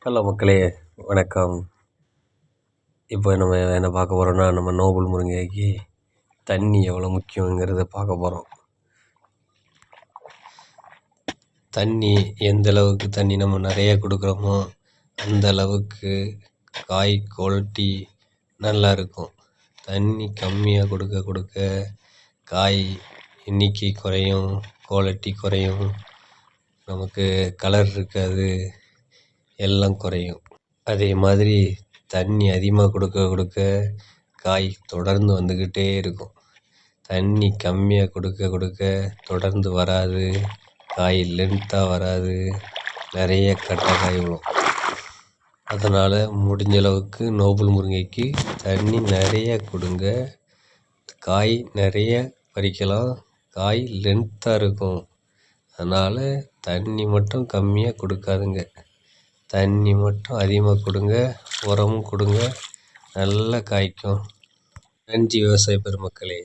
Hello மக்களே, வணக்கம். இப்போ நம்ம என்ன பார்க்க போகிறோம்னா, நம்ம நோபல் முருங்கைக்கு தண்ணி எவ்வளோ முக்கியங்கிறத பார்க்க போகிறோம். தண்ணி எந்த அளவுக்கு தண்ணி நம்ம நிறைய கொடுக்குறோமோ அந்த அளவுக்கு காய் குவாலிட்டி நல்லா இருக்கும். தண்ணி கம்மியாக கொடுக்க கொடுக்க காய் எண்ணிக்கை குறையும், குவாலிட்டி குறையும், நமக்கு கலர் இருக்காது, எல்லாம் குறையும். அதே மாதிரி தண்ணி அதிகமாக கொடுக்க கொடுக்க காய் தொடர்ந்து வந்துக்கிட்டே இருக்கும். தண்ணி கம்மியாக கொடுக்க கொடுக்க தொடர்ந்து வராது, காய் லென்த்தாக வராது, நிறைய கட்டை காய் விழும். அதனால் முடிஞ்ச அளவுக்கு நோபல் முருங்கைக்கு தண்ணி நிறைய கொடுங்க. காய் நிறைய பறிக்கலாம், காய் லென்த்தாக இருக்கும். அதனால் தண்ணி மட்டும் கம்மியாக கொடுக்காதுங்க, தண்ணி மட்டும் அதிகமாக கொடுங்க, உரமும் கொடுங்க, நல்லா காய்க்கும். நன்றி விவசாய பெருமக்களே.